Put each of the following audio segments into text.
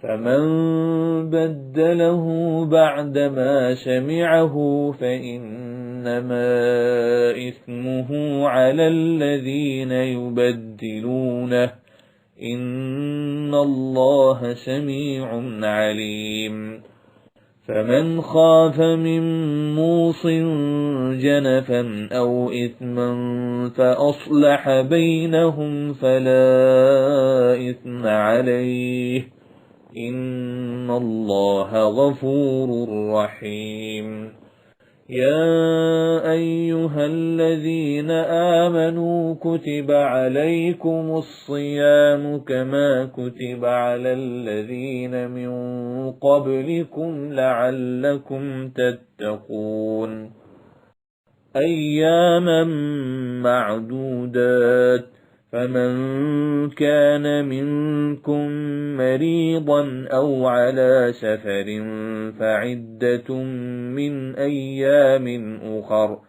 فمن بدله بعدما سمعه فإنما إثمه على الذين يبدلونه إن الله سميع عليم. فمن خاف من موص جنفا أو إثما فأصلح بينهم فلا إثم عليه إن الله غفور رحيم. يا أيها الذين آمنوا كتب عليكم الصيام كما كتب على الذين من قبلكم لعلكم تتقون. أياما معدودات، فمن كان منكم مريضا أو على سفر فعدة من أيام أخر،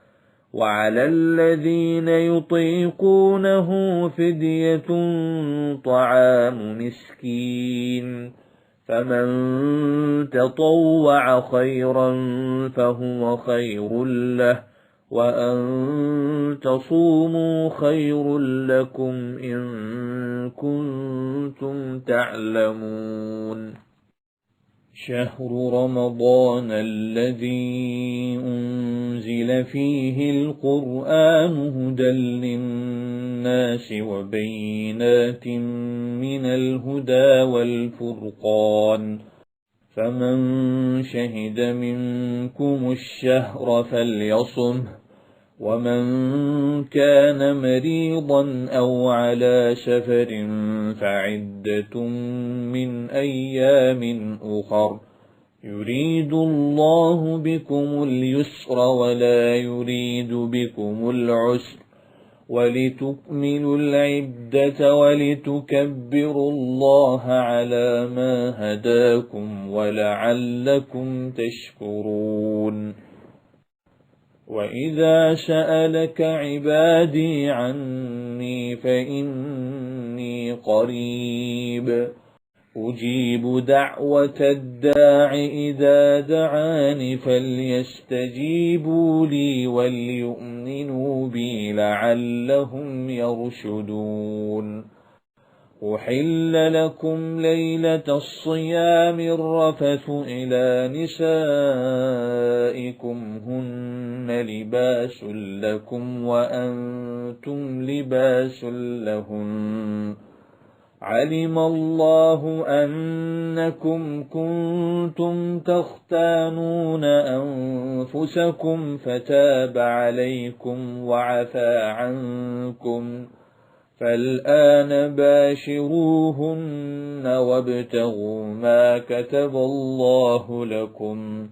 وعلى الذين يطيقونه فدية طعام مسكين، فمن تطوع خيرا فهو خير له، وأن تصوموا خير لكم إن كنتم تعلمون. شهر رمضان الذي أنزل فيه القرآن هدى للناس وبينات من الهدى والفرقان، فمن شهد منكم الشهر فليصمه، ومن كان مريضا أو على سفر فعدة من أيام أخر، يريد الله بكم اليسر ولا يريد بكم العسر، ولتكملوا العدة ولتكبروا الله على ما هداكم ولعلكم تشكرون. وإذا سألك عبادي عني فإني قريب أجيب دعوة الداع إذا دعاني فليستجيبوا لي وليؤمنوا بي لعلهم يرشدون. أحل لكم ليلة الصيام الرفث إلى نسائكم هن لباس لكم وأنتم لباس لهن، علم الله أنكم كنتم تختانون أنفسكم فتاب عليكم وعفى عنكم، فالآن باشروهن وابتغوا ما كتب الله لكم،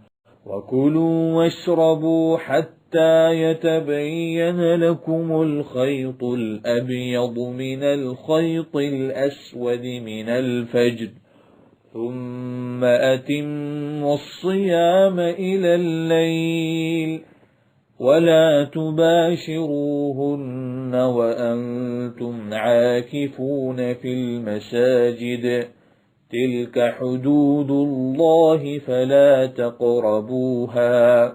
وكلوا واشربوا حتى يتبين لكم الخيط الأبيض من الخيط الأسود من الفجر، ثم أتموا الصيام إلى الليل، ولا تباشروهن وأنتم عاكفون في المساجد، تلك حدود الله فلا تقربوها،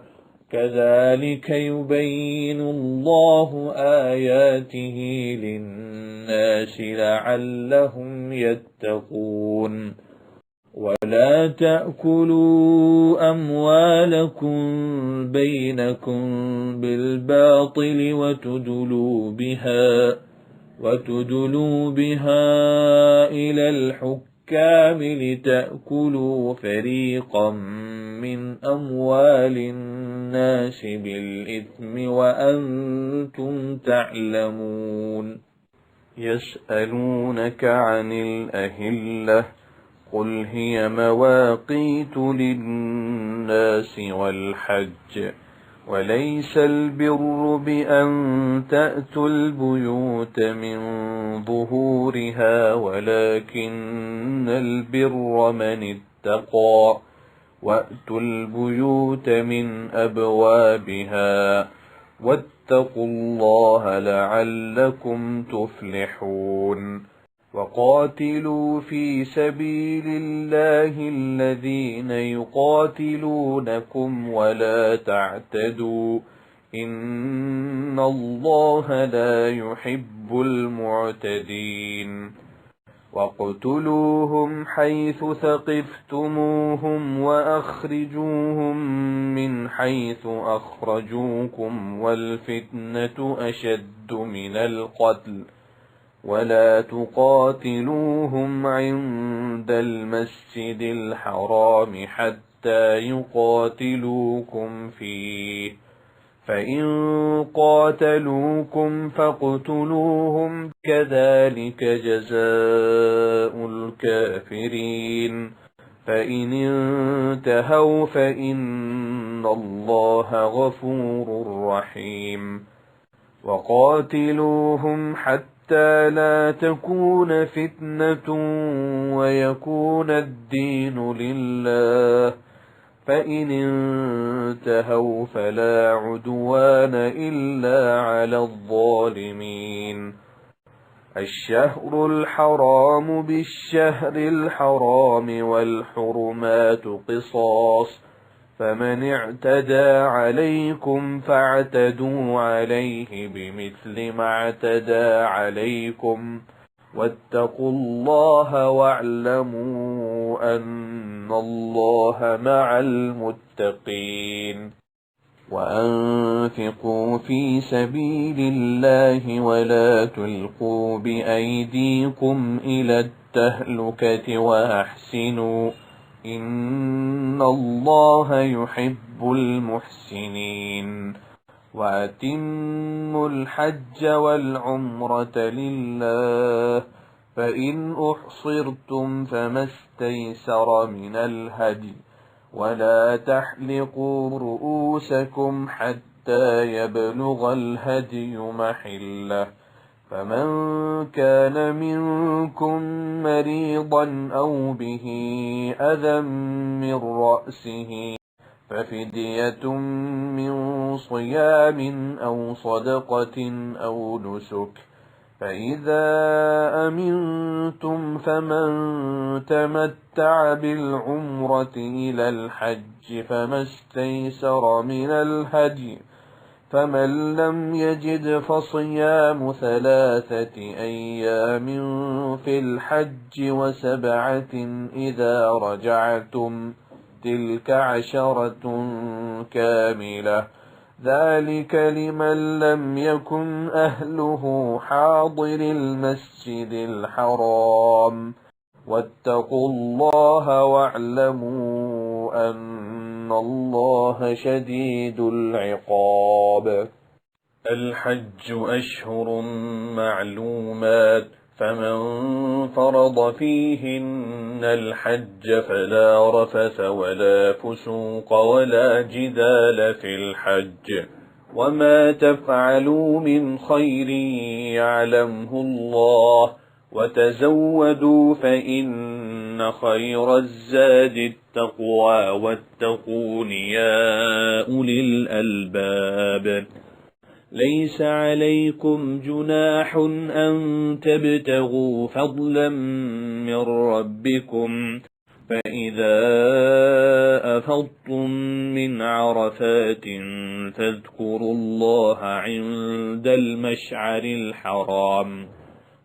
كذلك يبين الله آياته للناس لعلهم يتقون. ولا تأكلوا أموالكم بينكم بالباطل وتدلوا بها إلى الحكام لتأكلوا فريقا من أموال الناس بالإثم وأنتم تعلمون. يسألونك عن الأهلة قل هي مواقيت للناس والحج، وليس البر بأن تأتوا البيوت من ظهورها ولكن البر من اتقى، وأتوا البيوت من أبوابها واتقوا الله لعلكم تفلحون. وقاتلوا في سبيل الله الذين يقاتلونكم ولا تعتدوا إن الله لا يحب المعتدين واقتلوهم حيث ثقفتموهم وأخرجوهم من حيث أخرجوكم والفتنة أشد من القتل ولا تقاتلوهم عند المسجد الحرام حتى يقاتلوكم فيه فإن قاتلوكم فاقتلوهم كذلك جزاء الكافرين فإن انتهوا فإن الله غفور رحيم وقاتلوهم حتى لا تكون فتنة ويكون الدين لله فإن انتهوا فلا عدوان إلا على الظالمين الشهر الحرام بالشهر الحرام والحرمات قصاص فمن اعتدى عليكم فاعتدوا عليه بمثل ما اعتدى عليكم واتقوا الله واعلموا أن الله مع المتقين وأنفقوا في سبيل الله ولا تلقوا بأيديكم إلى التهلكة وأحسنوا إن الله يحب المحسنين وأتموا الحج والعمرة لله فإن أحصرتم فما استيسر من الهدي ولا تحلقوا رؤوسكم حتى يبلغ الهدي محله فمن كان منكم مريضا أو به أذى من رأسه ففدية من صيام أو صدقة أو نسك فإذا أمنتم فمن تمتع بالعمرة إلى الحج فما استيسر من الهدي فمن لم يجد فصيام 3 أيام في الحج و7 إذا رجعتم تلك 10 كاملة ذلك لمن لم يكن أهله حاضر المسجد الحرام واتقوا الله واعلموا أن الله شديد العقاب الحج أشهر معلومات فمن فرض فيهن الحج فلا رفث ولا فسوق ولا جدال في الحج وما تفعلوا من خير يعلمه الله وتزودوا فإن خير الزاد التقوى واتقون يا أولي الألباب ليس عليكم جناح أن تبتغوا فضلا من ربكم فإذا أفضتم من عرفات فاذكروا الله عند المشعر الحرام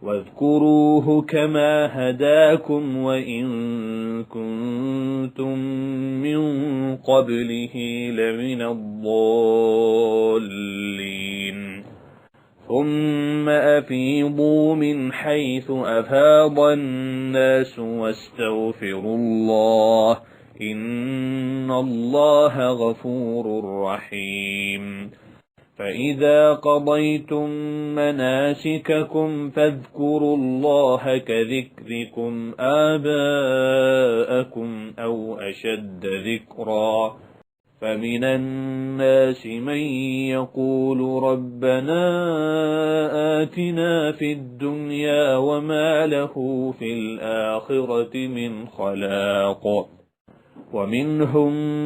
واذكروه كما هداكم وإن كنتم من قبله لمن الضالين ثم أفيضوا من حيث أفاض الناس واستغفروا الله إن الله غفور رحيم فإذا قضيتم مناسككم فاذكروا الله كذكركم آباءكم أو أشد ذكرا فمن الناس من يقول ربنا آتنا في الدنيا وما له في الآخرة من خلاق ومنهم